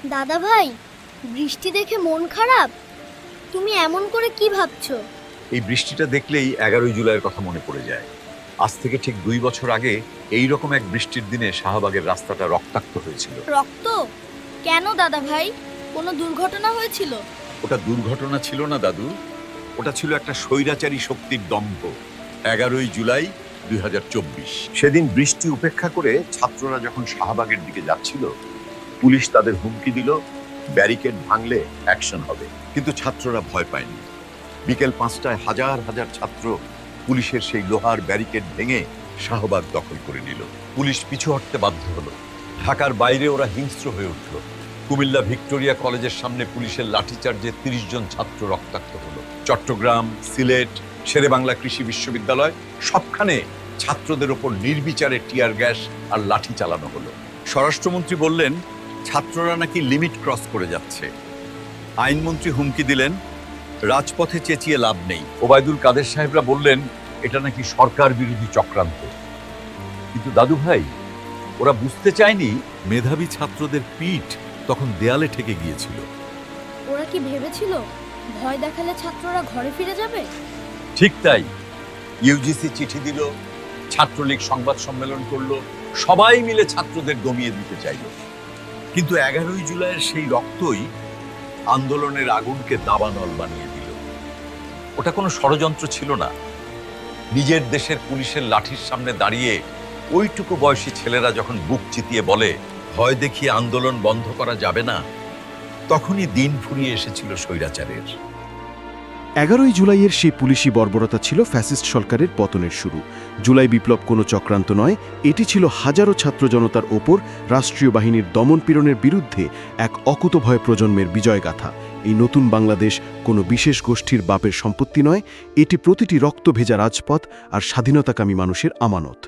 দাদা ভাই, বৃষ্টি দেখে মন খারাপ। তুমি এমন করে কি ভাবছো? এই বৃষ্টিটা দেখলেই 11ই জুলাইয়ের কথা মনে পড়ে যায়। আজ থেকে ঠিক 2 বছর আগে এই রকম এক বৃষ্টির দিনে শাহবাগের রাস্তাটা রক্তাক্ত হয়েছিল। রক্ত? কেন দাদা ভাই, কোনো দুর্ঘটনা হয়েছিল? ওটা দুর্ঘটনা ছিল না দাদু, ওটা ছিল একটা স্বৈরাচারী শক্তির দম্ভ। 11ই জুলাই 2024 সেদিন বৃষ্টি উপেক্ষা করে ছাত্ররা যখন শাহবাগের দিকে যাচ্ছিল, পুলিশ তাদের হুমকি দিল ব্যারিকেড ভাঙলে অ্যাকশন হবে। কিন্তু ছাত্ররা ভয় পায়নি। বিকেল 5টায় হাজার হাজার ছাত্র পুলিশের সেই লোহার ব্যারিকেড ভেঙে শাহবাগ দখল করে নিল। পুলিশ পিছু হটতে বাধ্য হলো। ঢাকার বাইরে ওরা হিংস্র হয়ে উঠল। কুমিল্লা ভিক্টোরিয়া কলেজের সামনে পুলিশের লাঠিচার্জে 30 জন ছাত্র রক্তাক্ত হলো। চট্টগ্রাম, সিলেট, শেরেবাংলা কৃষি বিশ্ববিদ্যালয় সবখানে ছাত্রদের ওপর নির্বিচারে টিয়ার গ্যাস আর লাঠি চালানো হলো। স্বরাষ্ট্রমন্ত্রী বললেন ছাত্ররা নাকি লিমিট ক্রস করে যাচ্ছে। আইনমন্ত্রী হুমকি দিলেন রাজপথে চেঁচিয়ে লাভ নেই। ওবায়দুল কাদের সাহেবরা বললেন এটা নাকি সরকার বিরোধী চক্রান্ত। কিন্তু দাদু ভাই, ওরা বুঝতে চায়নি মেধাবী ছাত্রদের পিঠ তখন দেয়ালে ঠেকে গিয়েছিল। ওরা কি ভেবেছিল ভয় দেখালে ছাত্ররা ঘরে ফিরে যাবে? ঠিক তাই। ইউজিসি চিঠি দিল, ছাত্রলীগ সংবাদ সম্মেলন করলো, সবাই মিলে ছাত্রদের দমিয়ে দিতে চাইল। কিন্তু 11ই জুলাইয়ের সেই রক্তই আন্দোলনের আগুনকে দাবানল বানিয়ে দিল। ওটা কোনো ষড়যন্ত্র ছিল না। নিজের দেশের পুলিশের লাঠির সামনে দাঁড়িয়ে ওইটুকু বয়সী ছেলেরা যখন বুক চিতিয়ে বলে ভয় দেখিয়ে আন্দোলন বন্ধ করা যাবে না, তখনই দিন ফুরিয়ে এসেছিল স্বৈরাচারের। 11ই জুলাইয়ের সেই পুলিশি বর্বরতা ছিল ফ্যাসিস্ট সরকারের পতনের শুরু। জুলাই বিপ্লব কোনো চক্রান্ত নয়, এটি ছিল হাজারো ছাত্র জনতার ওপর রাষ্ট্রীয় বাহিনীর দমনপীড়নের বিরুদ্ধে এক অকুতভয় প্রজন্মের বিজয়গাথা। এই নতুন বাংলাদেশ কোনো বিশেষ গোষ্ঠীর বাপের সম্পত্তি নয়, এটি প্রতিটি রক্ত ভেজা রাজপথ আর স্বাধীনতাকামী মানুষের আমানত।